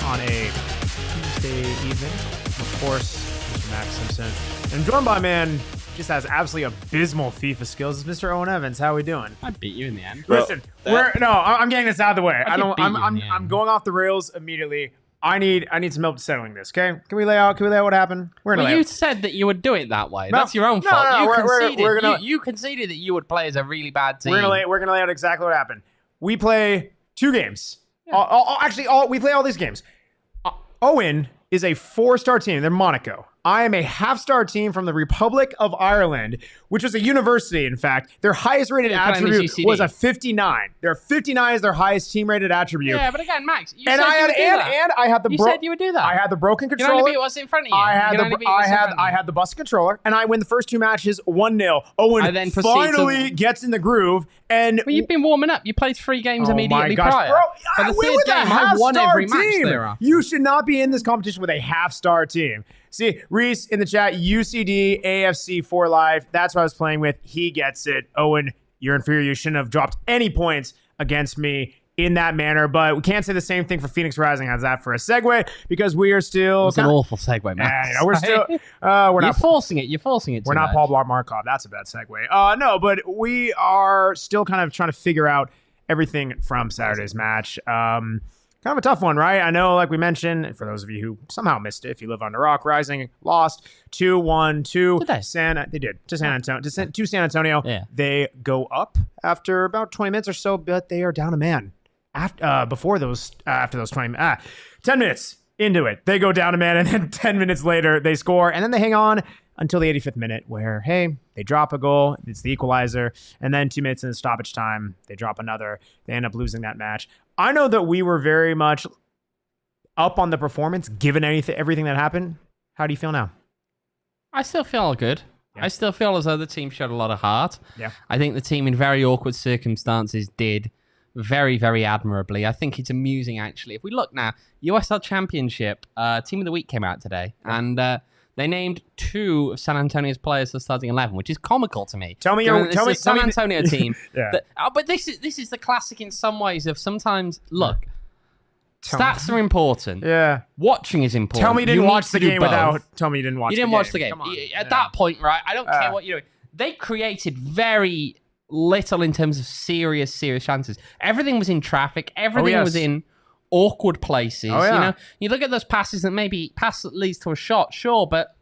on a Tuesday evening. Of course, Mr. Max Simpson. And I'm joined by a man just has absolutely abysmal FIFA skills. It's Mr. Owen Evans. How are we doing? I beat you in the end. Listen, I'm getting this out of the way. I'm going off the rails immediately. I need some help settling this. Okay? Can we lay out what happened? You said that you would do it that way. That's your own fault. You conceded that you would play as a really bad team. We're gonna lay out exactly what happened. We play 2 games. Yeah. We play all these games. Owen is a 4-star team. They're Monaco. I am a half-star team from the Republic of Ireland, which was a university, in fact. Their highest-rated attribute was a 59. Their 59 is their highest team-rated attribute. Yeah, but again, Max, you said you would do that. I had the broken controller. You can only beat what's in front of you. I had the busted controller, and I win the first 2 matches 1-0. Owen finally gets in the groove, and you've been warming up. You played 3 games immediately prior. Bro, but the third game, I won every match thereafter. You should not be in this competition with a half-star team. See, Reese in the chat, UCD, AFC for life. That's what I was playing with. He gets it. Owen, you're inferior. You shouldn't have dropped any points against me in that manner. But we can't say the same thing for Phoenix Rising. How's that for a segue? Because we are still... It's an awful segue, man. We're still... we're not forcing it. You're forcing it. We're not Paul Blart Markov. That's a bad segue. No, but we are still kind of trying to figure out everything from Saturday's match. Kind of a tough one, right? I know, like we mentioned, for those of you who somehow missed it, if you live under rock, Rising lost 2-1 to San Antonio. Yeah. They go up after about 20 minutes or so, but they are down a man. After those 10 minutes into it, they go down a man, and then 10 minutes later, they score, and then they hang on until the 85th minute where, hey, they drop a goal. It's the equalizer. And then 2 minutes in the stoppage time, they drop another. They end up losing that match. I know that we were very much up on the performance, given everything that happened. How do you feel now? I still feel good. Yeah. I still feel as though the team showed a lot of heart. Yeah. I think the team in very awkward circumstances did very, very admirably. I think it's amusing, actually. If we look now, USL Championship, Team of the Week came out today. Yeah. And... they named 2 of San Antonio's players for starting 11, which is comical to me. Tell me San Antonio team. Yeah. But this is the classic in some ways of sometimes look. Stats are important. Yeah. Watching is important. Tell me you didn't watch the game without. Tell me you didn't watch. You didn't watch the game. At that point, right? I don't care what you're doing. They created very little in terms of serious chances. Everything was in traffic. Everything was in awkward places. Oh, yeah. You know, you look at those passes that maybe pass that leads to a shot, sure, but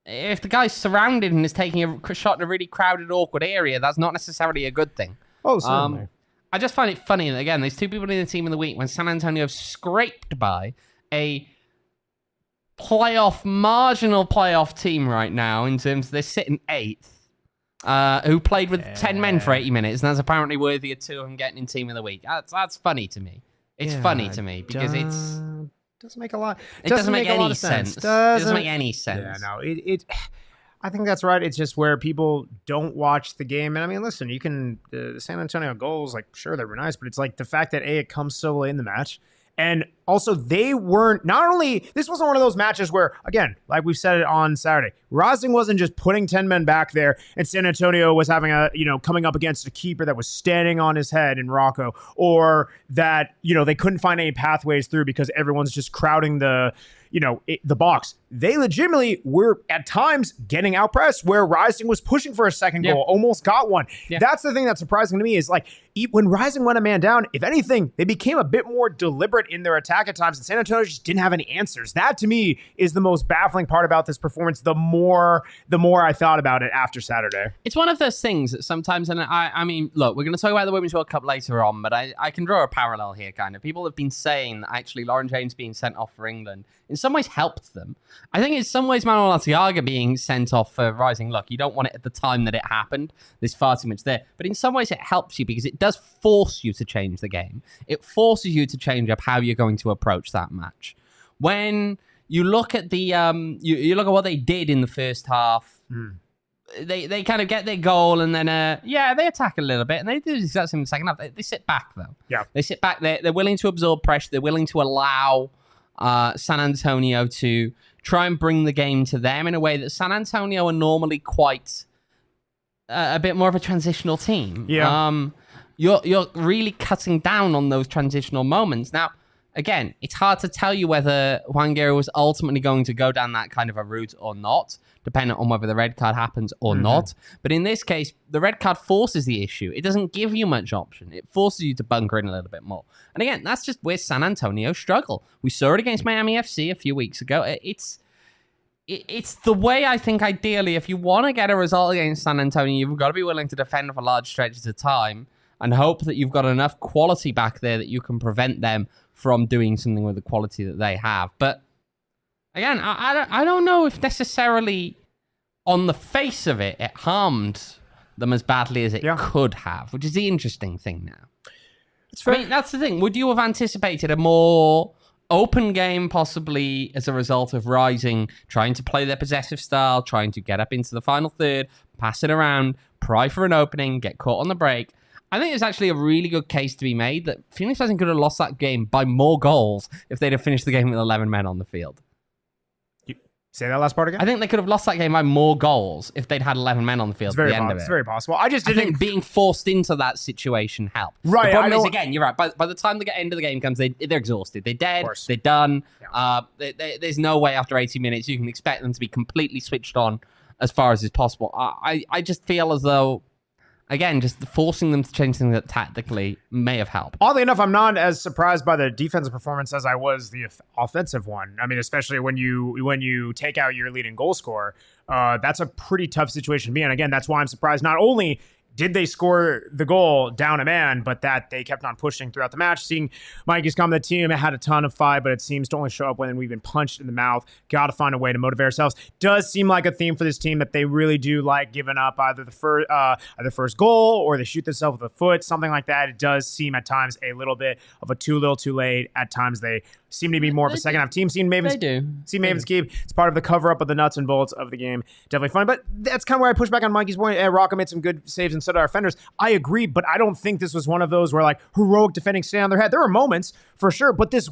if the guy's surrounded and is taking a shot in a really crowded, awkward area, that's not necessarily a good thing. Oh, certainly. I just find it funny that, again, there's 2 people in the Team of the Week when San Antonio have scraped by a marginal playoff team right now in terms of they're sitting 8th. Who played with 10 men for 80 minutes, and that's apparently worthy of 2 of them getting in Team of the Week. That's funny to me. It's funny to me because it doesn't make a lot. It doesn't make any sense. It doesn't make any sense. Yeah, no. I think that's right. It's just where people don't watch the game. And I mean, listen, you can the San Antonio goals, like sure they were nice, but it's like the fact that it comes so late in the match. And also, they weren't, not only, this wasn't one of those matches where, again, like we said it on Saturday, Rising wasn't just putting 10 men back there and San Antonio was having coming up against a keeper that was standing on his head in Rocco, or that, they couldn't find any pathways through because everyone's just crowding the box. They legitimately were at times getting outpressed where Rising was pushing for a second goal, almost got one. Yeah. That's the thing that's surprising to me is like when Rising went a man down, if anything, they became a bit more deliberate in their attack at times, and San Antonio just didn't have any answers. That to me is the most baffling part about this performance. The more I thought about it after Saturday. It's one of those things that sometimes, and I mean, look, we're going to talk about the Women's World Cup later on, but I can draw a parallel here, kind of. People have been saying that actually Lauren James being sent off for England in some ways helped them. I think in some ways Manuel Arteaga being sent off for Rising, look, you don't want it at the time that it happened. There's far too much there. But in some ways it helps you because it does force you to change the game. It forces you to change up how you're going to approach that match. When you look at the you look at what they did in the first half, they kind of get their goal and then they attack a little bit, and they do the exact same in the second half. They sit back though. Yeah. They sit back. They're willing to absorb pressure. They're willing to allow San Antonio to try and bring the game to them in a way that San Antonio are normally quite a bit more of a transitional team. Yeah. You're really cutting down on those transitional moments. Now, again, it's hard to tell you whether Juan Guerrero was ultimately going to go down that kind of a route or not, depending on whether the red card happens or not. But in this case, the red card forces the issue. It doesn't give you much option. It forces you to bunker in a little bit more. And again, that's just where San Antonio struggle. We saw it against Miami FC a few weeks ago. It's the way I think, ideally, if you want to get a result against San Antonio, you've got to be willing to defend for large stretches of time and hope that you've got enough quality back there that you can prevent them from doing something with the quality that they have. But again, I don't know if necessarily on the face of it, it harmed them as badly as it could have, which is the interesting thing now. I mean, that's the thing. Would you have anticipated a more open game, possibly as a result of Rising trying to play their possessive style, trying to get up into the final third, pass it around, pry for an opening, get caught on the break? I think it's actually a really good case to be made that Phoenix Rising could have lost that game by more goals if they'd have finished the game with 11 men on the field. Say that last part again? I think they could have lost that game by more goals if they'd had 11 men on the field at the end of it. It's very possible. I think being forced into that situation helped. Right. The problem is, again, you're right. By the time the end of the game comes, they're exhausted. They're dead. They're done. Yeah. There's no way after 80 minutes you can expect them to be completely switched on as far as is possible. I just feel as though, again, just forcing them to change things that tactically may have helped. Oddly enough, I'm not as surprised by the defensive performance as I was the offensive one. I mean, especially when you take out your leading goal scorer, that's a pretty tough situation to be in. Again, that's why I'm surprised. Not only did they score the goal down a man, but that they kept on pushing throughout the match. Seeing Mikey's come to the team, it had a ton of fight, but it seems to only show up when we've been punched in the mouth. Got to find a way to motivate ourselves. Does seem like a theme for this team that they really do like giving up either the first goal or they shoot themselves with a foot, something like that. It does seem at times a little bit of a too little too late. At times they seem to be more of a second half team. See Maven's Keep. It's part of the cover up of the nuts and bolts of the game. Definitely fun. But that's kind of where I push back on Mikey's point. Rocco made some good saves and so did our defenders. I agree, but I don't think this was one of those where like heroic defending stay on their head. There were moments for sure, but this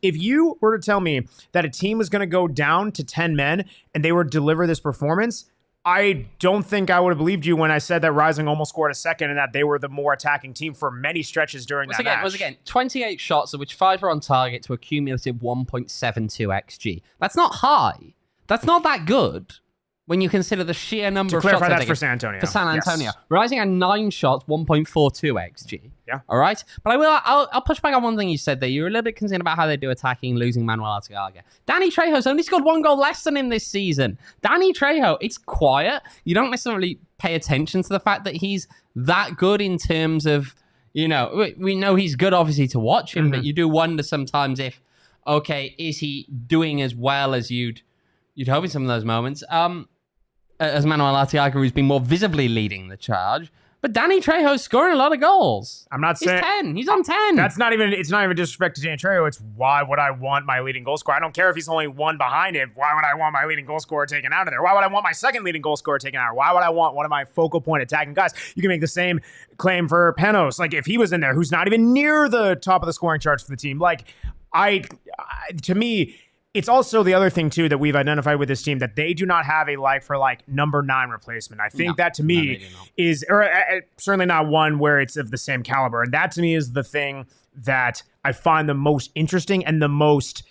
if you were to tell me that a team was going to go down to 10 men and they would deliver this performance, I don't think I would have believed you when I said that Rising almost scored a second and that they were the more attacking team for many stretches during that match. Once again, 28 shots, of which 5 were on target to a cumulative 1.72 XG. That's not high. That's not that good when you consider the sheer number of shots. To clarify, that's for San Antonio. For San Antonio. Yes. Rising had 9 shots, 1.42 XG. Yeah. All right? But I'll push back on one thing you said there. You were a little bit concerned about how they do attacking, losing Manuel Arteaga. Danny Trejo's only scored 1 goal less than him this season. Danny Trejo, it's quiet. You don't necessarily pay attention to the fact that he's that good in terms of, we know he's good, obviously, to watch him, but you do wonder sometimes if, okay, is he doing as well as you'd hope in some of those moments? As Manuel Arteaga, who's been more visibly leading the charge. But Danny Trejo's scoring a lot of goals. I'm not saying... He's 10. He's on 10. It's not even disrespect to Danny Trejo. It's why would I want my leading goal scorer? I don't care if he's only 1 behind him. Why would I want my leading goal scorer taken out of there? Why would I want my second leading goal scorer taken out? Why would I want one of my focal point attacking guys? You can make the same claim for Panos. Like, if he was in there, who's not even near the top of the scoring charts for the team. Like, to me... It's also the other thing, too, that we've identified with this team, that they do not have a number 9 replacement. I think that, to me, is certainly not one where it's of the same caliber. And that, to me, is the thing that I find the most interesting and the most,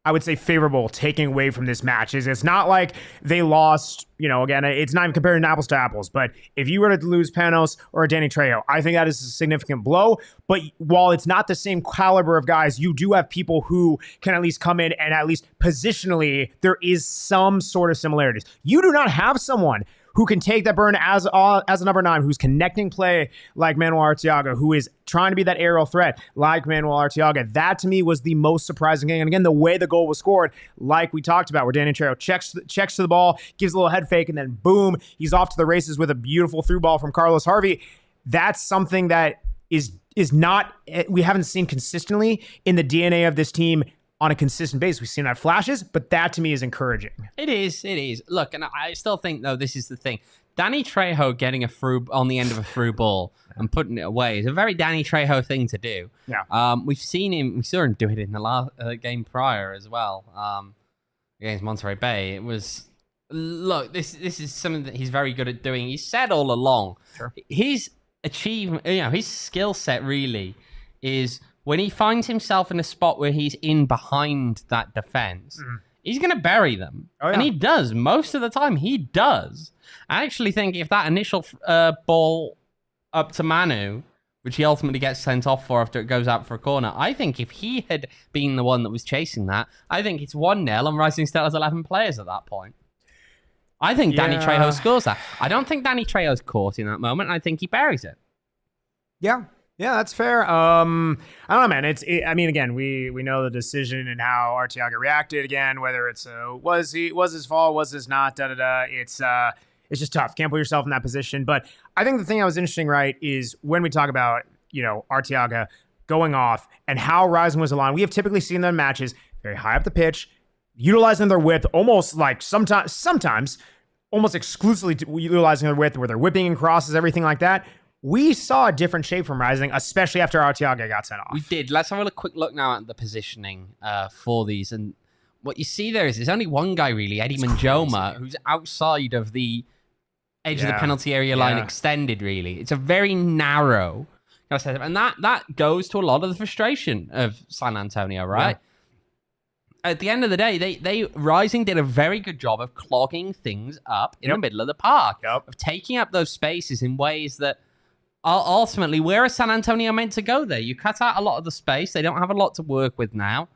I would say, favorable taking away from this match. Is it's not like they lost, again, it's not even comparing apples to apples, but if you were to lose Panos or Danny Trejo, I think that is a significant blow. But while it's not the same caliber of guys, you do have people who can at least come in and at least positionally, there is some sort of similarities. You do not have someone who can take that burn as a number 9, who's connecting play like Manuel Arteaga, who is trying to be that aerial threat like Manuel Arteaga. That, to me, was the most surprising thing. And again, the way the goal was scored, like we talked about, where Danny Trejo checks to the ball, gives a little head fake, and then boom, he's off to the races with a beautiful through ball from Carlos Harvey. That's something that is not, we haven't seen consistently in the DNA of this team on a consistent basis. We've seen that flashes, but that to me is encouraging. It is. Look, and I still think, though, this is the thing. Danny Trejo getting a through on the end of a through ball and putting it away is a very Danny Trejo thing to do. Yeah. We saw him do it in the last game prior as well, against Monterey Bay. It was, look, this is something that he's very good at doing. He said all along, his achievement, his skill set really is when he finds himself in a spot where he's in behind that defense, he's going to bury them. Oh, yeah. And he does. Most of the time, he does. I actually think if that initial ball up to Manu, which he ultimately gets sent off for after it goes out for a corner, I think if he had been the one that was chasing that, I think it's 1-0 and Rising still has 11 players at that point. I think Danny Trejo scores that. I don't think Danny Trejo's caught in that moment. I think he buries it. Yeah, that's fair. I don't know, man. Again, we know the decision and how Arteaga reacted. Again, whether it's was his fault, was his not, It's just tough. Can't put yourself in that position. But I think the thing that was interesting, right, is when we talk about, Arteaga going off and how Rising was aligned. We have typically seen them in matches very high up the pitch, utilizing their width, almost like sometimes almost exclusively utilizing their width, where they're whipping and crosses, everything like that. We saw a different shape from Rising, especially after Arteaga got sent off. We did. Let's have a quick look now at the positioning for these. And what you see there is there's only one guy, really, Eddie Manjoma, who's outside of the edge of the penalty area line extended, really. It's a very narrow kind of setup. And that goes to a lot of the frustration of San Antonio, right? Yeah. At the end of the day, Rising did a very good job of clogging things up in the middle of the park, of taking up those spaces in ways that ultimately, where is San Antonio meant to go there? You cut out a lot of the space. They don't have a lot to work with now.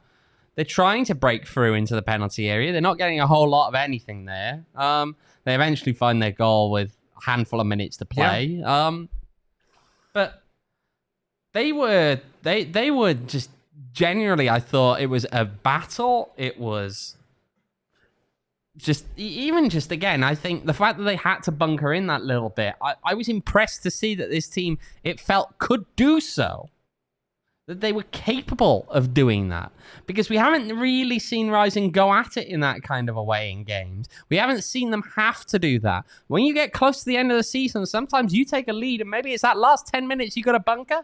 They're trying to break through into the penalty area. They're not getting a whole lot of anything there. They eventually find their goal with a handful of minutes to play. Yeah. But they were just generally, I thought it was a battle. It was again, I think the fact that they had to bunker in that little bit, I was impressed to see that this team, it felt, could do so. That they were capable of doing that. Because we haven't really seen Rising go at it in that kind of a way in games. We haven't seen them have to do that. When you get close to the end of the season, sometimes you take a lead and maybe it's that last 10 minutes you got to bunker.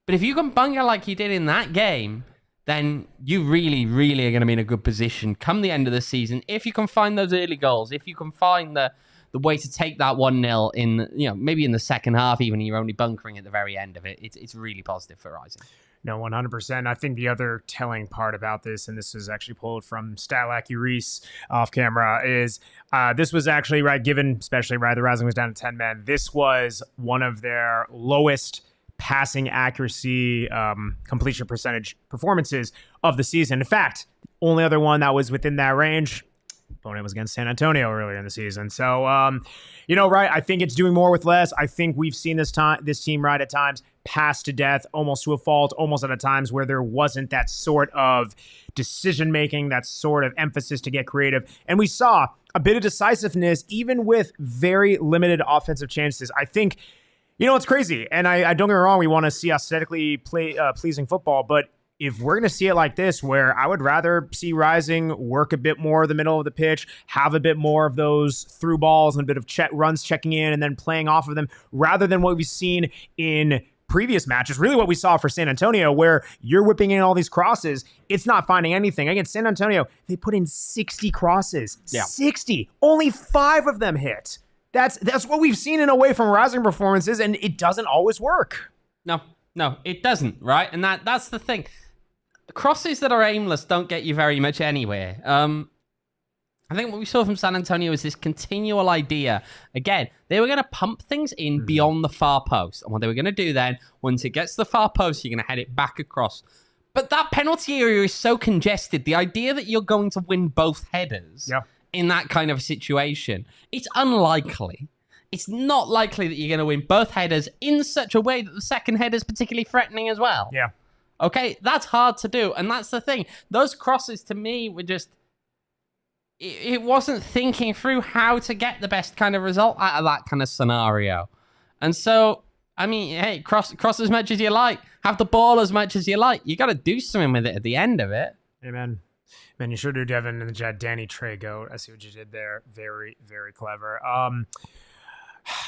But if you can bunker like you did in that game, then you really, really are going to be in a good position come the end of the season. If you can find those early goals, if you can find the way to take that 1-0 in, maybe in the second half, even you're only bunkering at the very end of it, it's really positive for Rising. No, 100%. I think the other telling part about this, and this is actually pulled from Statlacky Reese off camera, is this was actually, given, especially, the Rising was down to 10 men, this was one of their lowest passing accuracy, completion percentage performances of the season. In fact, the only other one that was within that range, opponent was against San Antonio earlier in the season. So, I think it's doing more with less. I think we've seen this team at times pass to death, almost to a fault, almost at times where there wasn't that sort of decision-making, that sort of emphasis to get creative. And we saw a bit of decisiveness, even with very limited offensive chances. I think, it's crazy. And I don't get me wrong, we want to see aesthetically pleasing football, but if we're going to see it like this, where I would rather see Rising work a bit more the middle of the pitch, have a bit more of those through balls and a bit of runs checking in and then playing off of them, rather than what we've seen in previous matches, really what we saw for San Antonio, where you're whipping in all these crosses, it's not finding anything. Against San Antonio, they put in 60 crosses. Yeah. 60. Only 5 of them hit. That's what we've seen in away from Rising performances, and it doesn't always work. No, it doesn't, right? And that's the thing. Crosses that are aimless don't get you very much anywhere. I think what we saw from San Antonio is this continual idea. Again, they were going to pump things in beyond the far post. And what they were going to do then, once it gets to the far post, you're going to head it back across. But that penalty area is so congested. The idea that you're going to win both headers in that kind of a situation, it's unlikely. It's not likely that you're going to win both headers in such a way that the second header is particularly threatening as well. Yeah. Okay, that's hard to do. And that's the thing. Those crosses, to me, were just... It wasn't thinking through how to get the best kind of result out of that kind of scenario. And so, hey, cross as much as you like. Have the ball as much as you like. You got to do something with it at the end of it. Amen. Man, you sure do, Devin, in the chat. Danny Trejo. I see what you did there. Very, very clever. I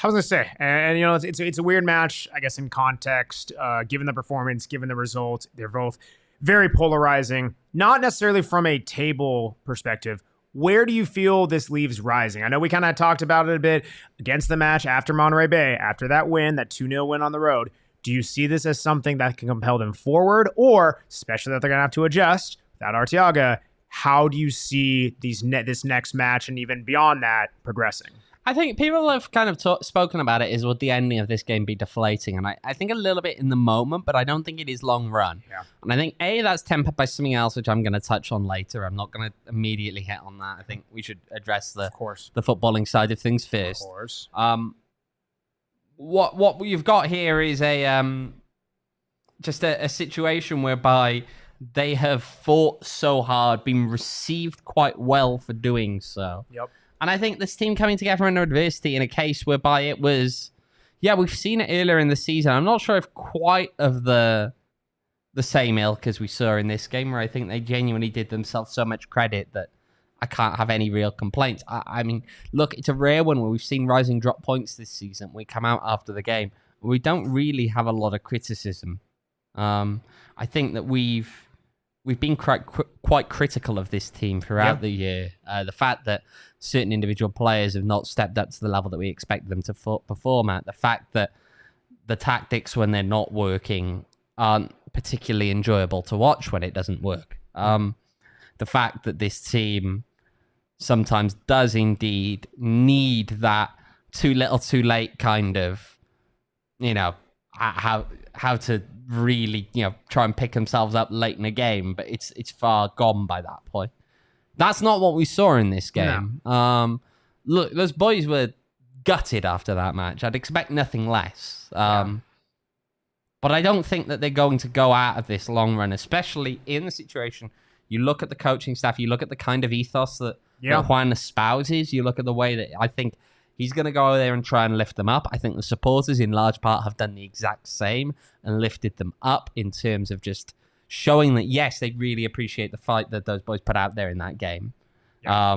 was going to say, and it's a weird match, I guess, in context, given the performance, given the result. They're both very polarizing, not necessarily from a table perspective. Where do you feel this leaves Rising? I know we kind of talked about it a bit against the match after Monterey Bay, after that win, that 2-0 win on the road. Do you see this as something that can compel them forward, or especially that they're going to have to adjust without Arteaga? How do you see this next match and even beyond that progressing? I think people have kind of spoken about it as would the ending of this game be deflating, and I think a little bit in the moment, but I don't think it is long run. Yeah. And I think that's tempered by something else, which I'm going to touch on later. I'm not going to immediately hit on that. I think we should address the footballing side of things first. Of course. What you've got here is just a situation whereby they have fought so hard, been received quite well for doing so. Yep. And I think this team coming together under adversity in a case whereby it was, we've seen it earlier in the season. I'm not sure if quite of the same ilk as we saw in this game, where I think they genuinely did themselves so much credit that I can't have any real complaints. I mean, look, it's a rare one where we've seen Rising drop points this season. We come out after the game. We don't really have a lot of criticism. I think that we've been quite critical of this team throughout the year. The fact that certain individual players have not stepped up to the level that we expect them to perform at. The fact that the tactics, when they're not working, aren't particularly enjoyable to watch when it doesn't work. The fact that this team sometimes does indeed need that too little too late kind of, how to really, try and pick themselves up late in a game, but it's far gone by that point. That's not what we saw in this game. No. Look, those boys were gutted after that match. I'd expect nothing less. But I don't think that they're going to go out of this long run, especially in the situation. You look at the coaching staff, you look at the kind of ethos that Juan espouses, you look at the way that I think he's going to go over there and try and lift them up. I think the supporters in large part have done the exact same and lifted them up in terms of just showing that, yes, they really appreciate the fight that those boys put out there in that game. Yeah.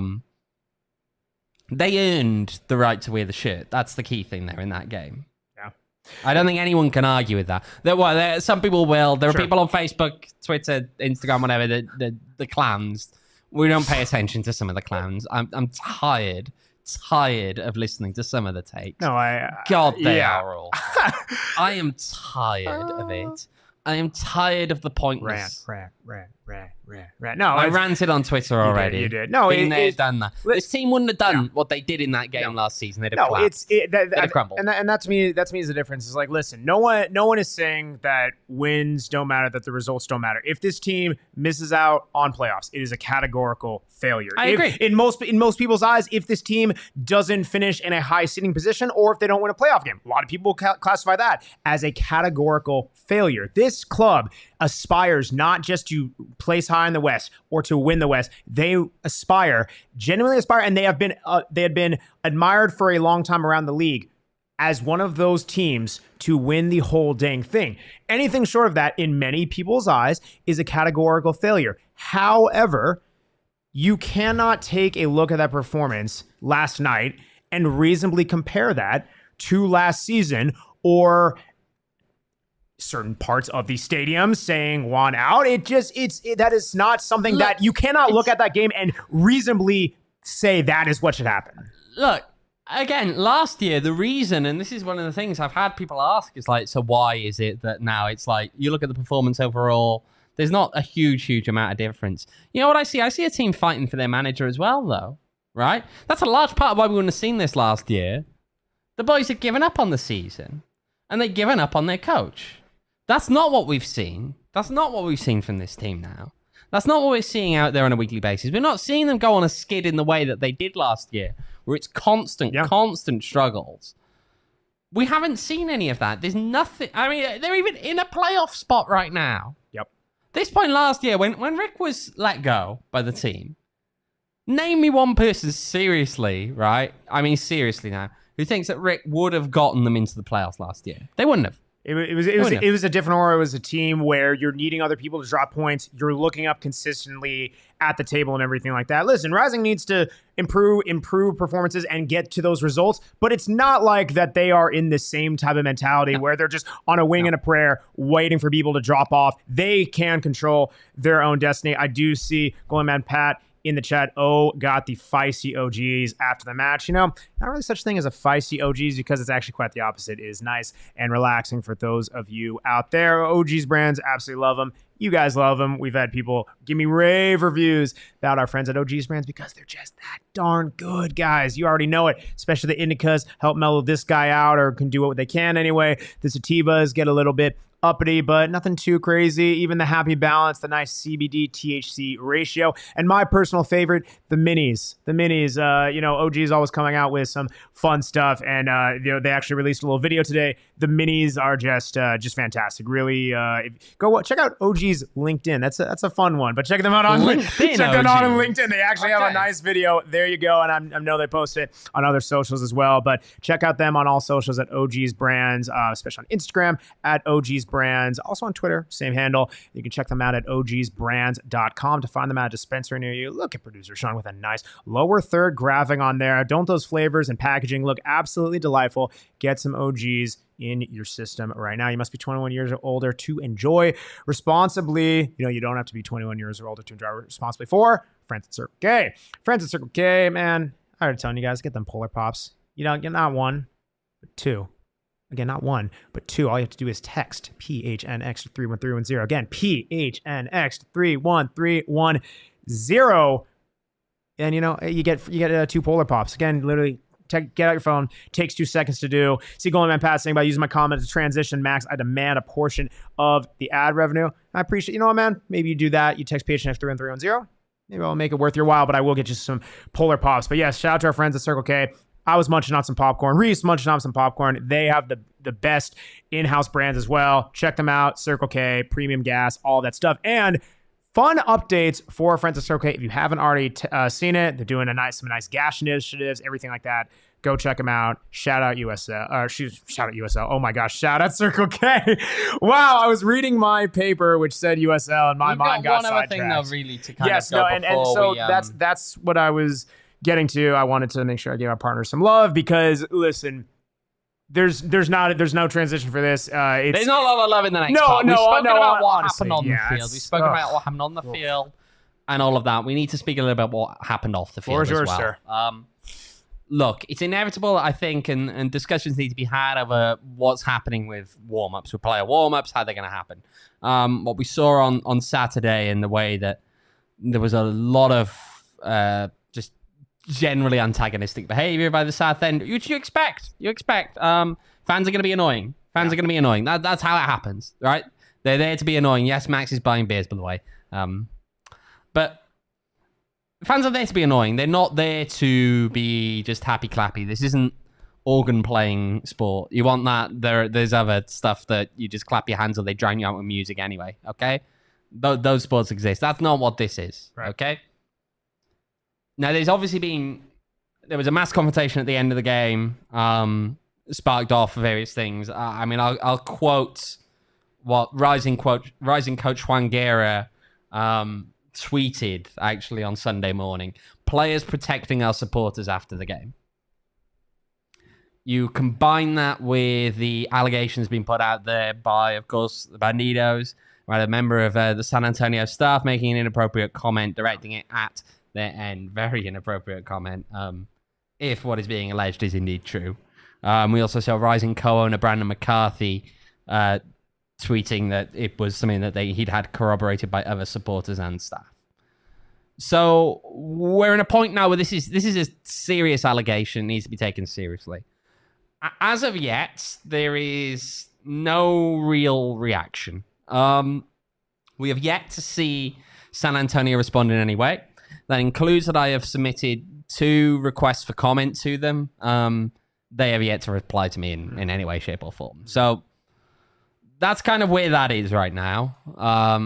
They earned the right to wear the shirt. That's the key thing there in that game. Yeah. I don't think anyone can argue with that. Some people will. There are people on Facebook, Twitter, Instagram, whatever, the clowns. We don't pay attention to some of the clowns. I'm tired of listening to some of the takes. No, they are all. I am tired of it. I am tired of the pointless. Rant. No, I ranted on Twitter already. You did. No, they've done that. This team wouldn't have done what they did in that game last season. They'd have collapsed. They'd have crumbled. And that to me is the difference. Is like, listen, no one is saying that wins don't matter, that the results don't matter. If this team misses out on playoffs, it is a categorical failure. I agree. In most people's eyes, if this team doesn't finish in a high seeding position, or if they don't win a playoff game, a lot of people classify that as a categorical failure. This club aspires not just to place high in the West or to win the West. They genuinely aspire, and they had been admired for a long time around the league as one of those teams to win the whole dang thing. Anything short of that, in many people's eyes, is a categorical failure. However, you cannot take a look at that performance last night and reasonably compare that to last season or certain parts of the stadium saying Juan out. That is not something that you cannot look at that game and reasonably say that is what should happen. Look, again, last year, the reason, and this is one of the things I've had people ask, is like, so why is it that now it's like, you look at the performance overall, there's not a huge amount of difference. You know what I see? I see a team fighting for their manager as well, though, right? That's a large part of why we wouldn't have seen this last year. The boys had given up on the season, and they'd given up on their coach. That's not what we've seen. That's not what we've seen from this team now. That's not what we're seeing out there on a weekly basis. We're not seeing them go on a skid in the way that they did last year, where it's constant struggles. We haven't seen any of that. There's nothing. I mean, they're even in a playoff spot right now. Yep. This point last year, when Rick was let go by the team, name me one person seriously, right? I mean, seriously now, who thinks that Rick would have gotten them into the playoffs last year. They wouldn't have. It was a different aura. It was a team where you're needing other people to drop points. You're looking up consistently at the table and everything like that. Listen, Rising needs to improve performances and get to those results, but it's not like that they are in the same type of mentality where they're just on a wing and a prayer waiting for people to drop off. They can control their own destiny. I do see Golden Man Pat in the chat. Oh, got the feisty OGs after the match. Not really such thing as a feisty OGs because it's actually quite the opposite. It is nice and relaxing for those of you out there. OGs brands, absolutely love them. You guys love them. We've had people give me rave reviews about our friends at OG's Brands because they're just that darn good, guys. You already know it, especially the indicas help mellow this guy out or can do what they can anyway. The sativas get a little bit uppity, but nothing too crazy. Even the happy balance, the nice CBD THC ratio, and my personal favorite, the minis. The minis, OG is always coming out with some fun stuff, and they actually released a little video today. The minis are just fantastic. Really, check out OG's LinkedIn. That's a fun one. But check them out on LinkedIn. Check them out on LinkedIn. They actually have a nice video. There you go. And I know they post it on other socials as well. But check out them on all socials at OG's Brands, especially on Instagram at OG's Brands. Also on Twitter, same handle. You can check them out at ogsbrands.com to find them at a dispensary near you. Look at producer Sean with a nice lower third graphic on there. Don't those flavors and packaging look absolutely delightful? Get some OGs in your system right now. You must be 21 years or older to enjoy responsibly. You don't have to be 21 years or older to enjoy responsibly. For friends at Circle K. Friends at Circle K, man, I already telling you guys, get them Polar Pops. Get not one, but two. Again, not one, but two. All you have to do is text PHNX to 31310. Again, PHNX to 31310. And you get two Polar Pops. Again, literally get out your phone. Takes 2 seconds to do. See Golden Man Pat saying by using my comment to transition, Max, I demand a portion of the ad revenue. I appreciate, you know what, man? Maybe you do that. You text PHNX 31310. Maybe I'll make it worth your while, but I will get you some Polar Pops. But yes, shout out to our friends at Circle K. I was munching on some popcorn. Reese munching on some popcorn. They have the best in-house brands as well. Check them out. Circle K, premium gas, all that stuff. And fun updates for our friends at Circle K. If you haven't already seen it, they're doing some nice gas initiatives, everything like that. Go check them out. Shout out USL. Shout out USL. Oh my gosh. Shout out Circle K. Wow. I was reading my paper, which said USL, and my mind got sidetracked. One other thing, though, really, to kind of go and so that's what I was getting to. I wanted to make sure I gave our partners some love because, listen, there's no transition for this. There's not a lot of love in the next part. We've spoken about what happened on the field. We've spoken about what happened on the field and all of that. We need to speak a little about what happened off the field as well. Sir. Look, it's inevitable, I think, and discussions need to be had over what's happening with warm-ups, with player warm-ups, how they're going to happen. What we saw on Saturday in the way that there was a lot of just generally antagonistic behavior by the South End, which you expect. Fans are going to be annoying. Fans are going to be annoying. That's how it happens, right? They're there to be annoying. Yes, Max is buying beers, by the way. But fans are there to be annoying. They're not there to be just happy clappy. This isn't organ playing sport. You want that? There's other stuff that you just clap your hands or they drown you out with music anyway. Okay, those sports exist. That's not what this is. Right. Okay. Now there's obviously there was a mass confrontation at the end of the game, sparked off various things. I'll quote what Rising coach Juan Guerra tweeted actually on Sunday morning. Players protecting our supporters after the game. You combine that with the allegations being put out there by, of course, the Bandidos, right? A member of the San Antonio staff making an inappropriate comment, directing it at their end. Very inappropriate comment, if what is being alleged is indeed true. We also saw Rising co-owner Brandon McCarthy tweeting that it was something that he'd had corroborated by other supporters and staff. So we're in a point now where this is a serious allegation, needs to be taken seriously. As of yet, there is no real reaction. We have yet to see San Antonio respond in any way. That includes that I have submitted 2 requests for comment to them. They have yet to reply to me in any way, shape, or form. So that's kind of where that is right now.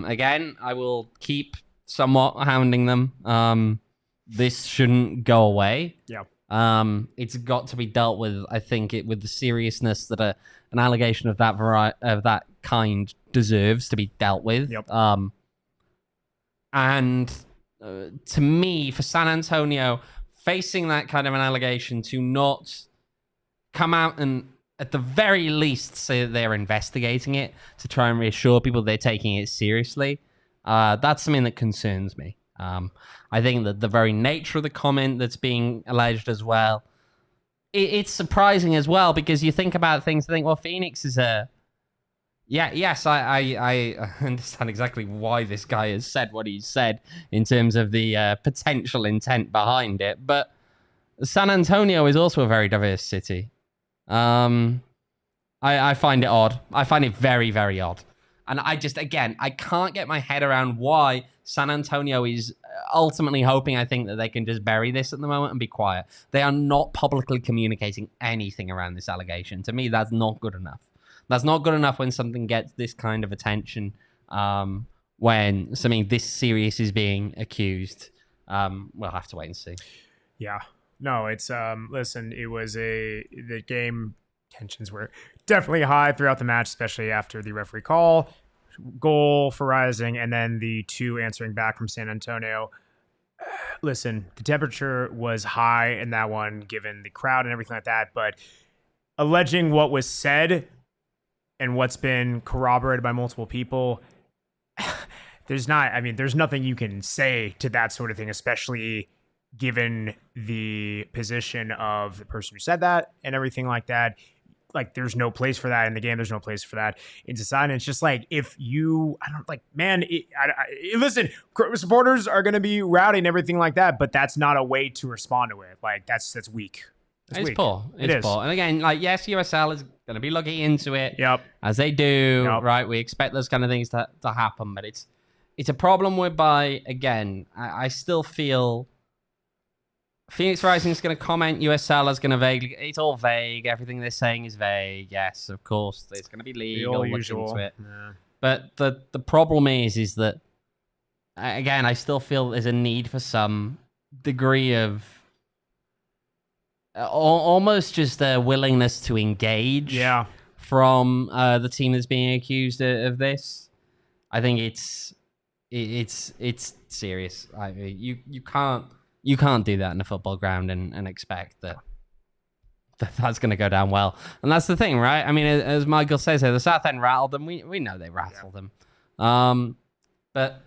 Again, I will keep somewhat hounding them. This shouldn't go away. Yeah. It's got to be dealt with, I think, with the seriousness that an allegation of that kind deserves to be dealt with. Yep. To me, for San Antonio, facing that kind of an allegation, to not come out and at the very least say that they're investigating it to try and reassure people they're taking it seriously, that's something that concerns me. I think that the very nature of the comment that's being alleged as well, it's surprising as well, because you think about things, think, well, Phoenix is a... Yes, I understand exactly why this guy has said what he's said in terms of the potential intent behind it, but San Antonio is also a very diverse city. I find it odd. I find it very, very odd. And I can't get my head around why San Antonio is ultimately hoping, I think, that they can just bury this at the moment and be quiet. They are not publicly communicating anything around this allegation. To me, that's not good enough. That's not good enough when something gets this kind of attention, when something this serious is being accused. We'll have to wait and see. Yeah. No, it's, listen, it was the game tensions were definitely high throughout the match, especially after the referee call, goal for Rising, and then the 2 answering back from San Antonio. Listen, the temperature was high in that one, given the crowd and everything like that, but alleging what was said and what's been corroborated by multiple people, there's nothing you can say to that sort of thing, especially given the position of the person who said that and everything like that. Like, there's no place for that in the game. There's no place for that in society. And it's just like, if you, listen, supporters are going to be rowdy and everything like that, but that's not a way to respond to it. Like, that's weak. It's poor. It's poor. And again, like, yes, USL is going to be looking into it. Yep. As they do, right? We expect those kind of things to happen, but it's a problem whereby, again, I still feel Phoenix Rising is going to comment, USL is going to vaguely... It's all vague. Everything they're saying is vague. Yes, of course, it's going to be legal. Look into it. Yeah. But the problem is that, again, I still feel there's a need for some degree of almost just a willingness to engage from the team that's being accused of this. I think it's serious. I mean, you can't do that in a football ground and expect that's going to go down well. And that's the thing, right? I mean, as Michael says here, the South End rattled them. We know they rattled them. But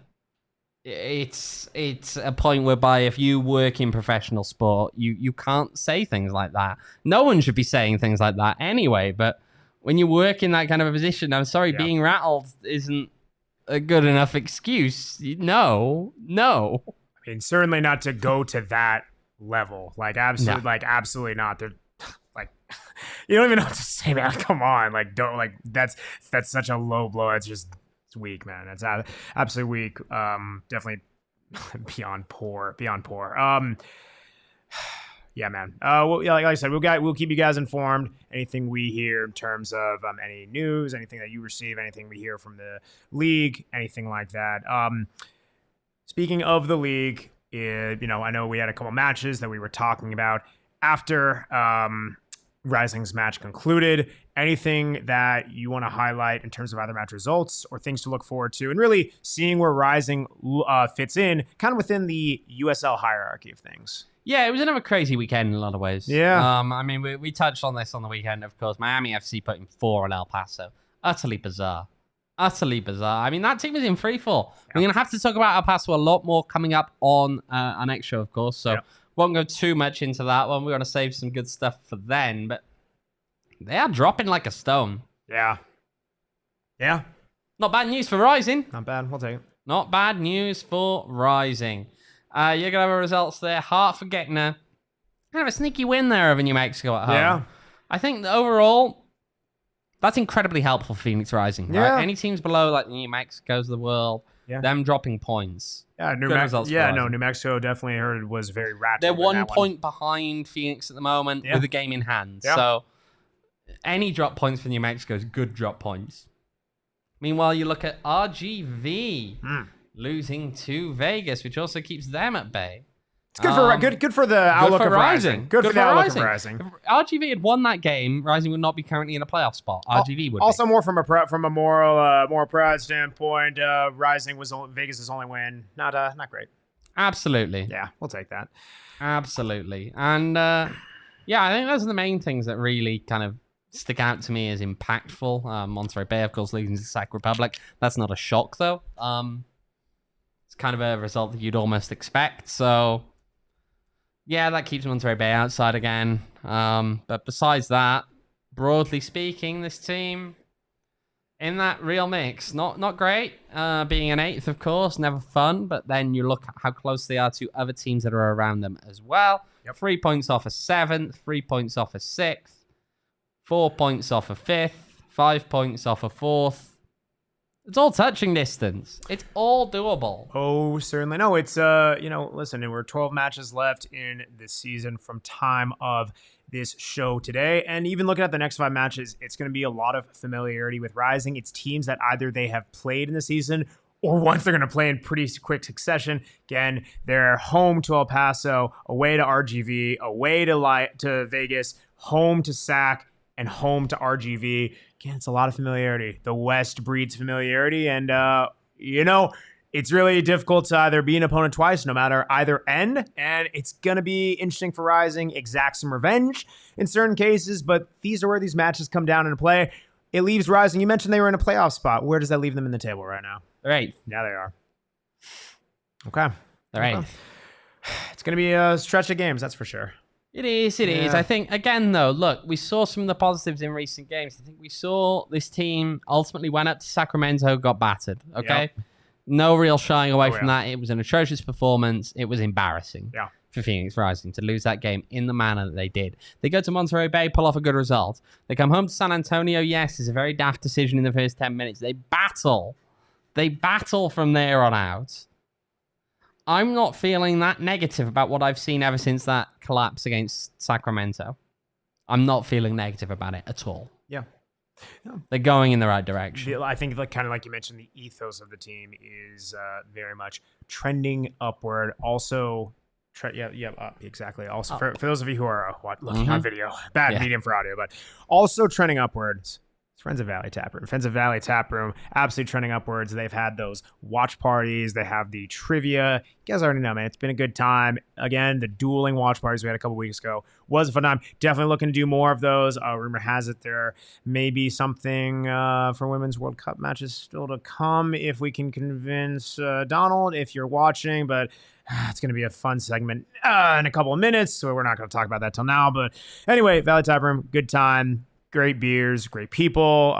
it's a point whereby if you work in professional sport, you can't say things like that. No one should be saying things like that anyway. But when you work in that kind of a position, I'm sorry, being rattled isn't a good enough excuse. No. I mean, certainly not to go to that level. Like, absolutely not. They're like, you don't even know what to say, man. Come on. Like, don't, like, that's such a low blow. It's weak, man. It's absolutely weak. Definitely beyond poor. Yeah, man. Well, yeah, like I said, we'll keep you guys informed. Anything we hear in terms of any news, anything that you receive, anything we hear from the league, anything like that. Speaking of the league, I know we had a couple matches that we were talking about after Rising's match concluded. Anything that you want to highlight in terms of either match results or things to look forward to, and really seeing where Rising fits in kind of within the USL hierarchy of things? Yeah, it was another crazy weekend in a lot of ways. Yeah. I mean, we touched on this on the weekend, of course. Miami FC putting 4 on El Paso. Utterly bizarre. I mean, that team is in free fall. We're going to have to talk about El Paso a lot more coming up on our next show, of course. So won't go too much into that one. We're going to save some good stuff for then. But they are dropping like a stone. Yeah. Not bad news for Rising. Not bad. We'll take it. Not bad news for Rising. You're going to have our results there. Hartford getting a kind of a sneaky win there over New Mexico at home. Yeah. I think that overall, that's incredibly helpful for Phoenix Rising. Right? Yeah. Any teams below, like the New Mexicos of the world, them dropping points. Yeah, New Mexico definitely was very ratchet. They're 1 point behind Phoenix at the moment with a game in hand. Yeah. So any drop points for New Mexico is good drop points. Meanwhile, you look at RGV losing to Vegas, which also keeps them at bay. It's good for the outlook of Rising. Good for the outlook of Rising. If RGV had won that game, Rising would not be currently in a playoff spot. RGV would. Also, more from a more pride standpoint, Rising was Vegas' only win. Not great. Absolutely. Yeah, we'll take that. Absolutely. And I think those are the main things that really kind of stick out to me as impactful. Monterey Bay, of course, losing to Sac Republic. That's not a shock though. It's kind of a result that you'd almost expect. So, yeah, that keeps Monterey Bay outside again. But besides that, broadly speaking, this team in that real mix, not great. Being an 8th, of course, never fun. But then you look at how close they are to other teams that are around them as well. Yep. 3 points off a 7th, 3 points off a 6th, 4 points off a 5th, 5 points off a 4th. It's all touching distance. It's all doable. Oh, certainly. No, it's, listen, we're 12 matches left in the season from time of this show today. And even looking at the next 5 matches, it's going to be a lot of familiarity with Rising. It's teams that either they have played in the season or once they're going to play in pretty quick succession. Again, they're home to El Paso, away to RGV, away to Vegas, home to SAC, and home to RGV. Again, it's a lot of familiarity. The West breeds familiarity, and it's really difficult to either be an opponent twice, no matter either end, and it's going to be interesting for Rising, exact some revenge in certain cases, but these are where these matches come down into play. It leaves Rising, you mentioned they were in a playoff spot. Where does that leave them in the table right now? They're 8th. Yeah, they are. Okay. They're 8th. It's going to be a stretch of games, that's for sure. It is. I think, again, though, look, we saw some of the positives in recent games. I think we saw this team ultimately went up to Sacramento, got battered, okay? Yep. No real shying away from that. It was an atrocious performance. It was embarrassing for Phoenix Rising to lose that game in the manner that they did. They go to Monterey Bay, pull off a good result. They come home to San Antonio. Yes, it's a very daft decision in the first 10 minutes. They battle from there on out. I'm not feeling that negative about what I've seen ever since that collapse against Sacramento. I'm not feeling negative about it at all. Yeah. They're going in the right direction. I think, kind of like you mentioned, the ethos of the team is very much trending upward. Also, up, exactly. Also, for those of you who are looking on video, bad medium for audio, but also trending upwards. Friends of Valley Tap Room, absolutely trending upwards. They've had those watch parties. They have the trivia. You guys already know, man. It's been a good time. Again, the dueling watch parties we had a couple weeks ago was a fun time. Definitely looking to do more of those. Rumor has it there may be something for Women's World Cup matches still to come if we can convince Donald, if you're watching. But it's going to be a fun segment in a couple of minutes, so we're not going to talk about that till now. But anyway, Valley Tap Room, good time. Great beers, great people,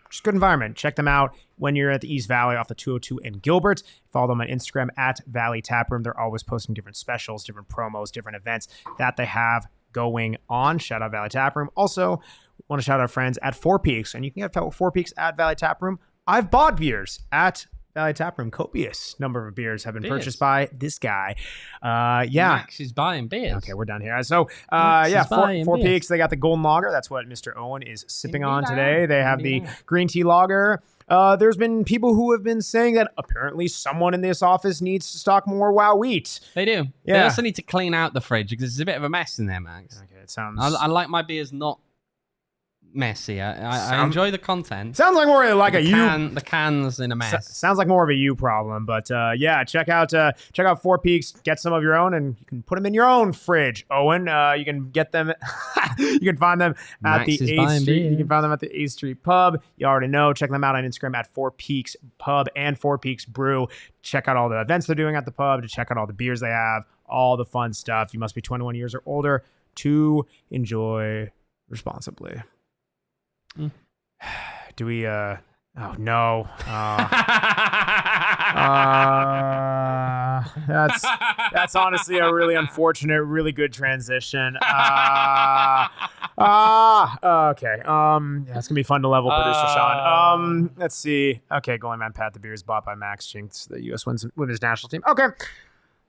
just good environment. Check them out when you're at the East Valley off the 202 in Gilbert. Follow them on Instagram at Valley Taproom. They're always posting different specials, different promos, different events that they have going on. Shout out Valley Taproom. Also, want to shout out our friends at Four Peaks, and you can get Four Peaks at Valley Taproom. I've bought beers at Valley Taproom. Copious number of beers have been purchased by this guy. Max is buying beers. Okay, we're done here. So, Four Peaks. They got the Golden Lager. That's what Mr. Owen is sipping on today. They have the Green Tea Lager. There's been people who have been saying that apparently someone in this office needs to stock more Wow Wheat. They do. Yeah. They also need to clean out the fridge because it's a bit of a mess in there, Max. Okay, it sounds... I like my beers not messy. I enjoy the content. Sounds like more like the cans in a mess. Sounds like more of a you problem, but check out Four Peaks. Get some of your own, and you can put them in your own fridge. Owen, you can get them. You can find them at the 8th Street. You can find them at the 8th Street Pub. You already know. Check them out on Instagram at Four Peaks Pub and Four Peaks Brew. Check out all the events they're doing at the pub. To check out all the beers they have, all the fun stuff. You must be 21 years or older to enjoy responsibly. Do we oh no that's honestly a really unfortunate, really good transition. Okay, it's gonna be fun to level producer Sean. Let's see. Okay, Goalie Man Pat, the beer is bought by Max Jinx, the U.S. Women's National Team. Okay,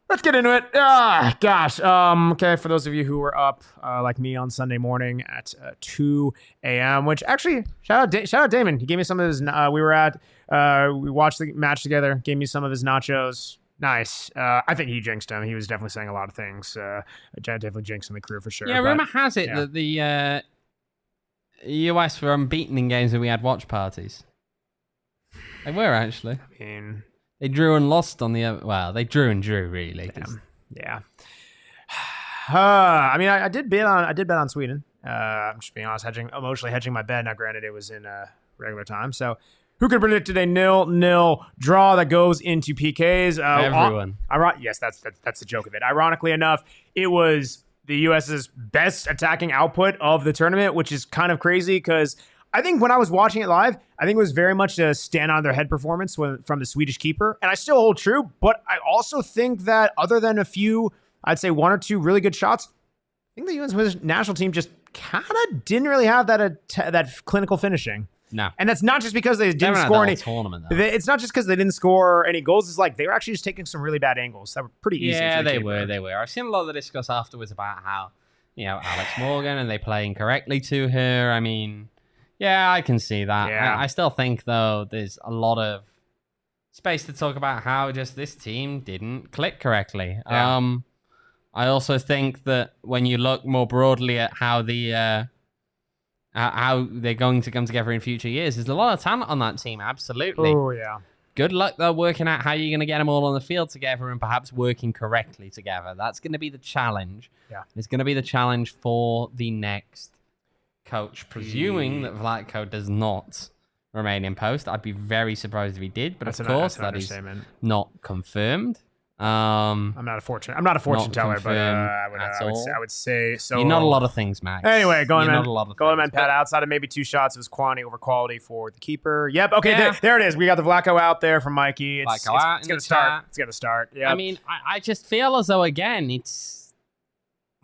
let's get into it. Okay, for those of you who were up like me on Sunday morning at 2 a.m., which actually, shout out Damon. He gave me some of his, we watched the match together, gave me some of his nachos. Nice. I think he jinxed him. He was definitely saying a lot of things. Definitely jinxing the crew for sure. Yeah, rumor has it that the US were unbeaten in games when we had watch parties. They were, actually. I mean... They drew and lost on the other. Well, they drew and drew, really. Yeah. I mean, I did bet on Sweden. I'm just being honest, emotionally hedging my bet. Now, granted, it was in regular time, so Who could have predicted a 0-0 draw that goes into PKs? Everyone. Yes, that's the joke of it. Ironically enough, it was the U.S.'s best attacking output of the tournament, which is kind of crazy because I think when I was watching it live, I think it was very much a stand on their head performance from the Swedish keeper. And I still hold true, but I also think that other than a few, I'd say 1 or 2 really good shots, I think the U.S. national team just kind of didn't really have that clinical finishing. No. And that's not just because they didn't score any tournament, though. It's not just because they didn't score any goals. It's like they were actually just taking some really bad angles that were pretty easy. Yeah, they were. I've seen a lot of the discuss afterwards about how, Alex Morgan and they play incorrectly to her. I mean, yeah, I can see that. Yeah. I still think, though, there's a lot of space to talk about how just this team didn't click correctly. Yeah. I also think that when you look more broadly at how how they're going to come together in future years, there's a lot of talent on that team. Absolutely. Oh, yeah. Good luck, though, working out how you're going to get them all on the field together and perhaps working correctly together. That's going to be the challenge. Yeah. It's going to be the challenge for the next coach, presuming that Vlatko does not remain in post. I'd be very surprised if he did, but of course that is not confirmed. I'm not a fortune teller, but I would say so. You're not a lot of things, Max. Anyway, Goalman Pat outside of maybe 2 shots. It was quantity over quality for the keeper. Yep. Okay, there it is. We got the Vlatko out there from Mikey. It's gonna start. It's gonna start. Yeah. I mean, I just feel as though again,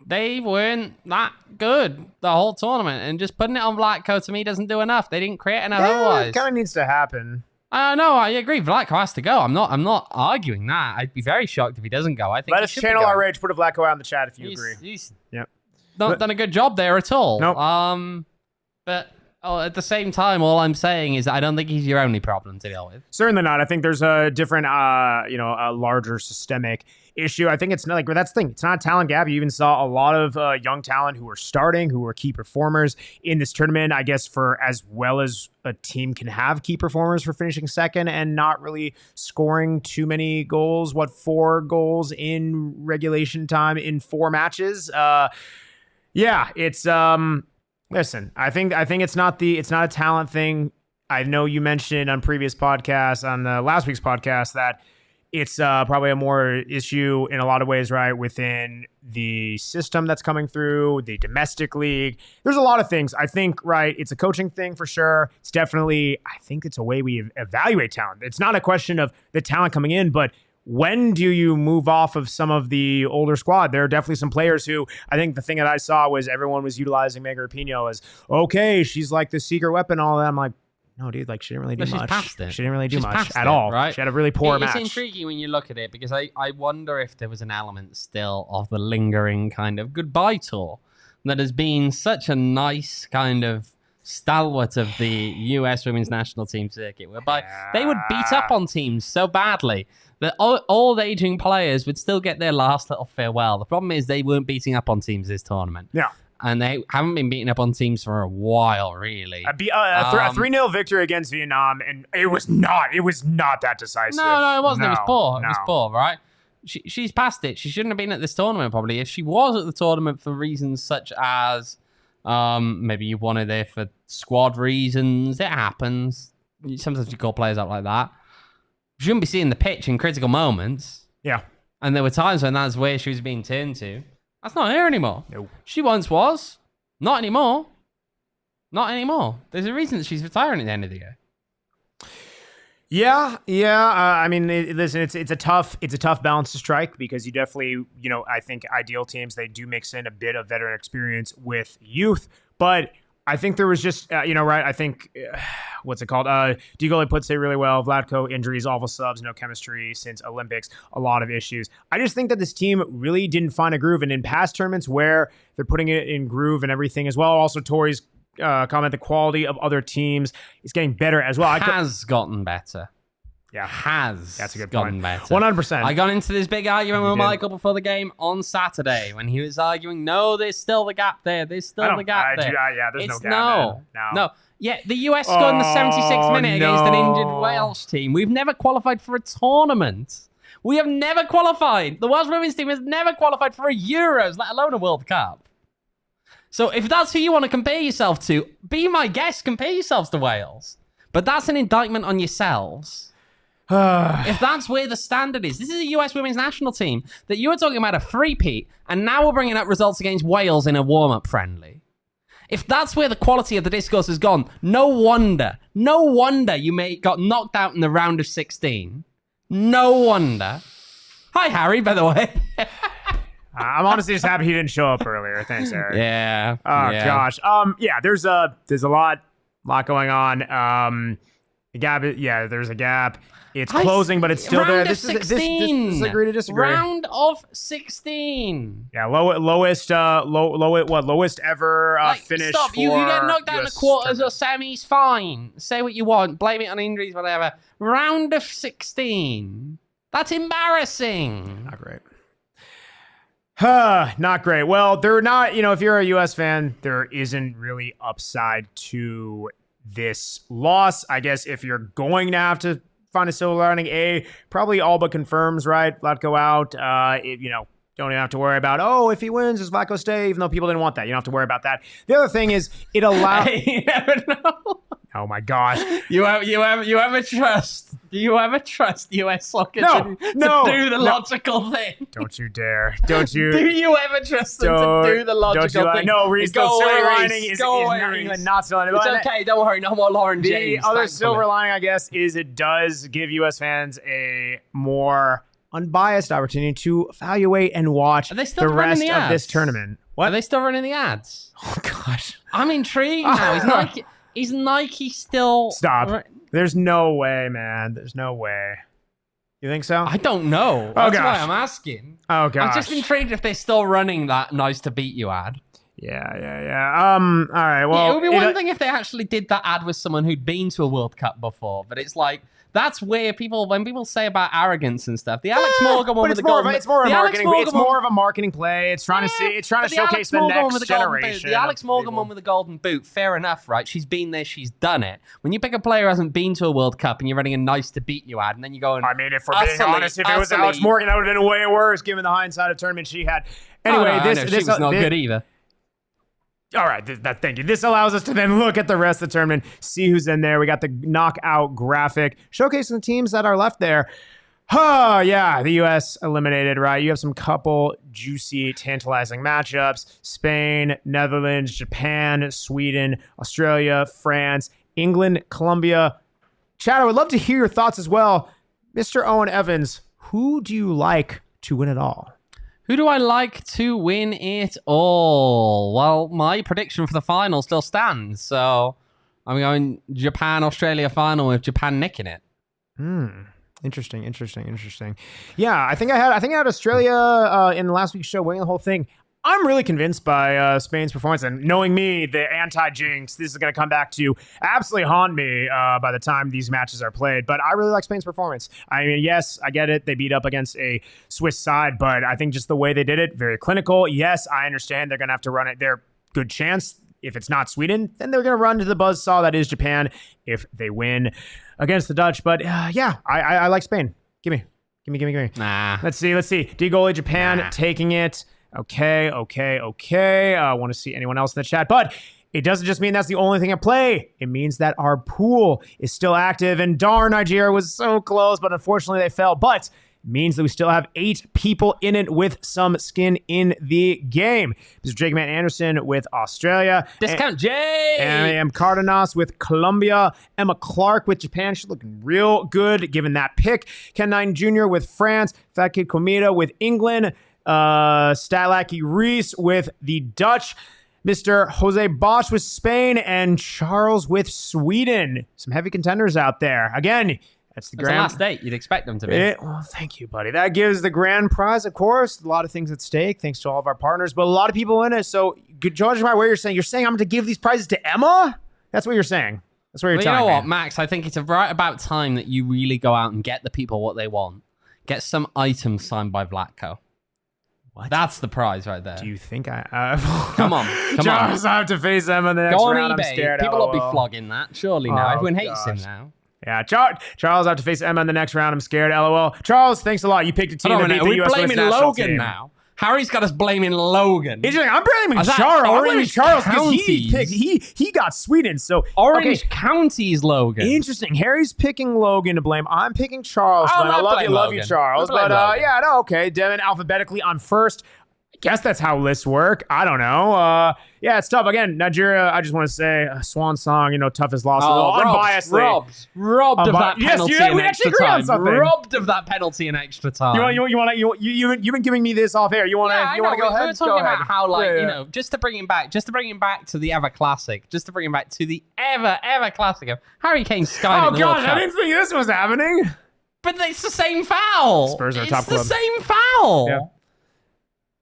they weren't that good the whole tournament, and just putting it on Vlatko to me doesn't do enough. They didn't create enough otherwise. It kind of needs to happen. No, I agree. Vlatko has to go. I'm not arguing that. I'd be very shocked if he doesn't go. I think let us channel our rage. Put a Vlatko out in the chat if you agree. He's not done a good job there at all. Nope. But at the same time, all I'm saying is I don't think he's your only problem to deal with. Certainly not. I think there's a different, a larger systemic issue. I think it's not that's the thing. It's not a talent gap. You even saw a lot of young talent who were starting, who were key performers in this tournament. I guess for as well as a team can have key performers for finishing second and not really scoring too many goals. 4 goals in regulation time in 4 matches? It's listen. I think it's not a talent thing. I know you mentioned on previous podcasts, on the last week's podcast, that it's probably a more issue in a lot of ways, right, within the system that's coming through, the domestic league. There's a lot of things. I think, right, it's a coaching thing for sure. It's definitely, I think it's a way we evaluate talent. It's not a question of the talent coming in, but when do you move off of some of the older squad? There are definitely some players who, I think the thing that I saw was everyone was utilizing Megan Rapinoe as, okay, she's like the secret weapon, all that. I'm like, no, dude, she didn't really do much. She didn't really do much at all. Right? She had a really poor match. It's intriguing when you look at it because I wonder if there was an element still of the lingering kind of goodbye tour that has been such a nice kind of stalwart of the US women's national team circuit, whereby they would beat up on teams so badly that old aging players would still get their last little farewell. The problem is they weren't beating up on teams this tournament. Yeah. And they haven't been beating up on teams for a while, really. A 3-0 victory against Vietnam, and it was not that decisive. No, it wasn't. It was poor. It was poor, right? She's past it. She shouldn't have been at this tournament, probably. If she was at the tournament for reasons such as maybe you wanted her for squad reasons, it happens. Sometimes you call players up like that. She shouldn't be seeing the pitch in critical moments. Yeah. And there were times when that's where she was being turned to. That's not her anymore. Nope. She once was. Not anymore. Not anymore. There's a reason that she's retiring at the end of the year. Yeah. I mean, listen, it's a tough balance to strike because you definitely, I think ideal teams, they do mix in a bit of veteran experience with youth, but I think there was just, right, I think, what's it called? Digoli puts it really well. Vlatko, injuries, awful subs, no chemistry since Olympics, a lot of issues. I just think that this team really didn't find a groove. And in past tournaments where they're putting it in groove and everything as well, also Tori's comment, the quality of other teams is getting better as well. Has gotten better. Yeah. That's a good point. Better. 100%. I got into this big argument with Michael before the game on Saturday when he was arguing, no, there's still the gap there. There's still the gap there. There's no gap. No. Yeah, the US scored in the 76th minute against an injured Wales team. We've never qualified for a tournament. We have never qualified. The Welsh women's team has never qualified for a Euros, let alone a World Cup. So if that's who you want to compare yourself to, be my guest, compare yourselves to Wales. But that's an indictment on yourselves. If that's where the standard is, this is a US women's national team that you were talking about a three-peat, and now we're bringing up results against Wales in a warm-up friendly. If that's where the quality of the discourse has gone, no wonder you got knocked out in the round of 16. No wonder. Hi, Harry, by the way. I'm honestly just happy he didn't show up earlier. Thanks, Eric. Yeah. Gosh. There's a lot going on. There's a gap. It's closing, but it's still there. This is agree to disagree. Round of 16. Yeah, lowest ever finish. Stop! You get knocked out in the quarters or semis. Fine. Say what you want. Blame it on injuries, whatever. Round of 16. That's embarrassing. Not great. Not great. Well, they're not. If you're a U.S. fan, there isn't really upside to this loss. I guess if you're going to have to find a silver lining, probably all but confirms, right? Vlatko out. Don't even have to worry about, if he wins, does Vlatko stay? Even though people didn't want that. You don't have to worry about that. The other thing is, it allows... You never know. Oh, my gosh. You ever trust US soccer to do the logical thing? Don't you dare. Don't you... Do you ever trust them to do the logical thing? No, Reese, the silver lining is not silver lining. It's okay, don't worry, no more Lauren James. The other silver lining, I guess, is it does give US fans a more unbiased opportunity to evaluate and watch the rest of this tournament. What? Are they still running the ads? Oh, gosh. I'm intrigued now. Is Nike still... Stop. There's no way, man. There's no way. You think so? I don't know. That's why I'm asking. Oh, gosh. I'm just intrigued if they're still running that nice to beat you ad. Yeah. All right, well... it would be one thing if they actually did that ad with someone who'd been to a World Cup before, but it's like... That's where when people say about arrogance and stuff. The Alex Morgan one with the golden boot. It's more of a marketing play. It's trying to showcase the next generation. The Alex Morgan one with the golden boot, fair enough, right? She's been there, she's done it. When you pick a player who hasn't been to a World Cup and you're running a nice to beat you ad, and then you go and... I mean, if we're being honest, if it was Alex Morgan, that would have been way worse given the hindsight of tournament she had. Anyway, this was not good either. All right, thank you. This allows us to then look at the rest of the tournament, see who's in there. We got the knockout graphic showcasing the teams that are left there. The U.S. eliminated, right? You have some couple juicy, tantalizing matchups. Spain, Netherlands, Japan, Sweden, Australia, France, England, Colombia. Chad, I would love to hear your thoughts as well. Mr. Owen Evans, who do you like to win it all? Who do I like to win it all? Well, my prediction for the final still stands. So I'm going Japan-Australia final with Japan nicking it. Interesting. Yeah, I think I had Australia in last week's show winning the whole thing. I'm really convinced by Spain's performance, and knowing me, the anti-jinx, this is going to come back to absolutely haunt me by the time these matches are played. But I really like Spain's performance. I mean, yes, I get it. They beat up against a Swiss side, but I think just the way they did it, very clinical. Yes, I understand they're going to have to run it. They're good chance. If it's not Sweden, then they're going to run to the buzzsaw that is Japan if they win against the Dutch. But I like Spain. Give me. Nah. Let's see. D goalie Japan taking it. Okay. I want to see anyone else in the chat, but it doesn't just mean that's the only thing at play. It means that our pool is still active, and darn, Nigeria was so close, but unfortunately they fell. But it means that we still have 8 people in it with some skin in the game. Mr. Jake Man Anderson with Australia. Discount Jay! M. Cardenas with Colombia. Emma Clark with Japan. She's looking real good given that pick. Ken Nine Jr. with France. Fat Kid Comida with England. Statlacky Reese with the Dutch, Mr. Jose Bosch with Spain, and Charles with Sweden. Some heavy contenders out there. Again, that's the last 8. You'd expect them to be. Well, thank you, buddy. That gives the grand prize, of course. A lot of things at stake, thanks to all of our partners, but a lot of people in it. So, judging by what you're saying, I'm going to give these prizes to Emma? That's what you're saying. That's what you're telling me. You know what, Max? I think it's right about time that you really go out and get the people what they want. Get some items signed by Vlatko. What? That's the prize right there. Do you think I... Come on. Charles, I have to face them in the next round. Go on eBay. I'm scared. People will be flogging that. Surely now. Everyone hates him now. Yeah, Charles, I have to face Emma in the next round. I'm scared. LOL. Charles, thanks a lot. You picked a team that beat the U.S. Are we blaming Logan now? Harry's got us blaming Logan. Interesting. I'm blaming Charles. I'm blaming Charles because he got Sweden. So Orange County's Logan. Interesting. Harry's picking Logan to blame. I'm picking Charles. I love you, Charles. But okay. Devin, alphabetically, I'm first. Guess that's how lists work. I don't know. Yeah, it's tough. Again, Nigeria, I just want to say, swan song, toughest loss. Unbiasedly. Robbed of that penalty in extra time. Robbed of that penalty in extra time. You've been giving me this off air. You want to go ahead? We're talking about how, just to bring him back to the ever classic, ever classic of Harry Kane skying in the World Cup. I didn't think this was happening. But it's the same foul. Spurs are a top club. It's the same foul. Yeah.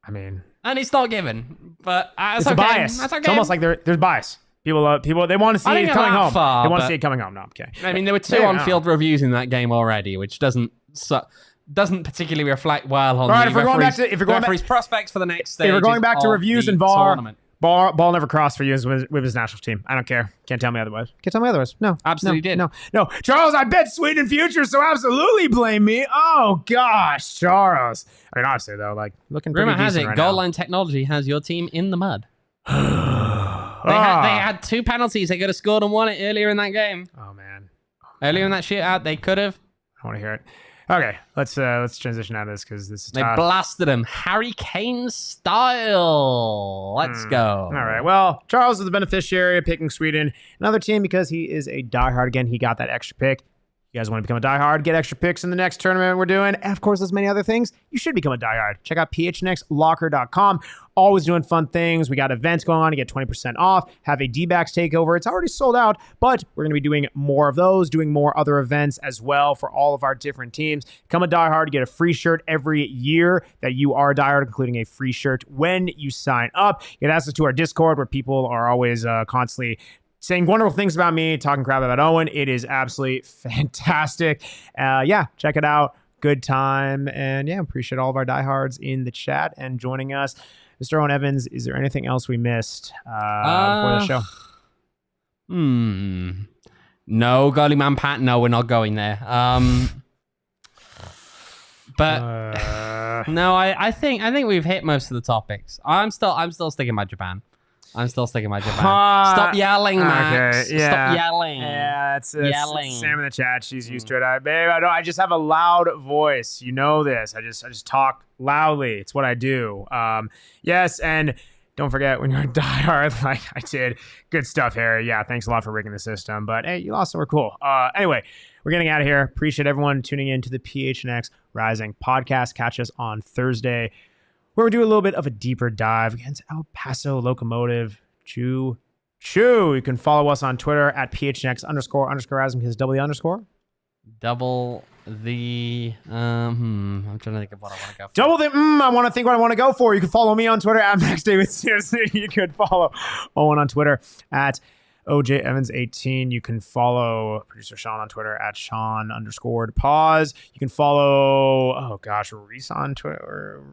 I mean, and it's not given, but it's a bias. That's okay. It's almost like there's bias. People, they want to see it coming home. They want to see it coming home. No, okay. I mean, there were 2 on-field reviews in that game already, which doesn't particularly reflect well on the referee's prospects for the next stage. If we're going back to reviews and VAR, ball never crossed for you with his national team. I don't care. Can't tell me otherwise. No. Absolutely did. No. Charles, I bet Sweden future, so absolutely blame me. Oh, gosh, Charles. I mean, honestly, though, looking pretty decent right now. Goal line technology has your team in the mud. They had 2 penalties. They could have scored and won it earlier in that game. Oh, man. Earlier in that shootout, they could have. I want to hear it. Okay, let's transition out of this because this is tough. They blasted him Harry Kane style. Let's go. All right. Well, Charles is the beneficiary of picking Sweden, another team, because he is a diehard. Again, he got that extra pick. You guys want to become a diehard, get extra picks in the next tournament we're doing, and of course, there's many other things. You should become a diehard. Check out phnxlocker.com. Always doing fun things. We got events going on to get 20% off. Have a D-backs takeover. It's already sold out, but we're going to be doing more of those, doing more other events as well for all of our different teams. Become a diehard. Get a free shirt every year that you are a diehard, including a free shirt when you sign up. You get access to our Discord where people are always constantly saying wonderful things about me, talking crap about Owen. It is absolutely fantastic. Check it out. Good time. And appreciate all of our diehards in the chat and joining us. Mr. Owen Evans, is there anything else we missed before the show? No, goalie man Pat, no, we're not going there. But no, I think we've hit most of the topics. I'm still sticking by Japan. Stop yelling, Max. Okay, yeah. Stop yelling. Yeah, it's yelling. Sam in the chat. She's used to it. Babe, I just have a loud voice. You know this. I just talk loudly. It's what I do. Yes, and don't forget when you're a diehard like I did. Good stuff, Harry. Yeah, thanks a lot for rigging the system. But hey, you lost, so we're cool. Anyway, we're getting out of here. Appreciate everyone tuning in to the PHNX Rising podcast. Catch us on Thursday, where we do a little bit of a deeper dive against El Paso Locomotive. Choo. You can follow us on Twitter at PHNX__Rising because double the I'm trying to think of what I want to go for. Double the I want to think what I want to go for. You can follow me on Twitter at MaxDavidSeriously. You can follow Owen on Twitter at OJEvans18. You can follow producer Sean on Twitter at Sean_pause. You can follow Reese on Twitter.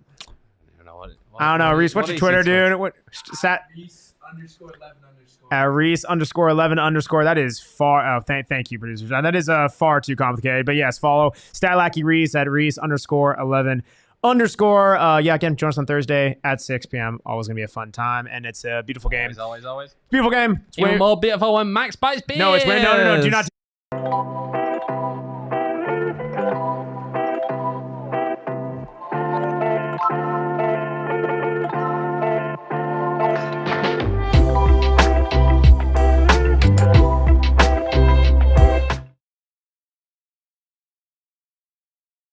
I don't know, Reese. What's your Twitter, dude? Reese_11_. That is far. Oh, thank you, producers. That is far too complicated. But yes, follow Statlacky Reese at Reese_11_. Again, join us on Thursday at 6 p.m. Always gonna be a fun time, and it's a beautiful game. Always. Beautiful game. It's even more beautiful when Max buys beers. No, do not.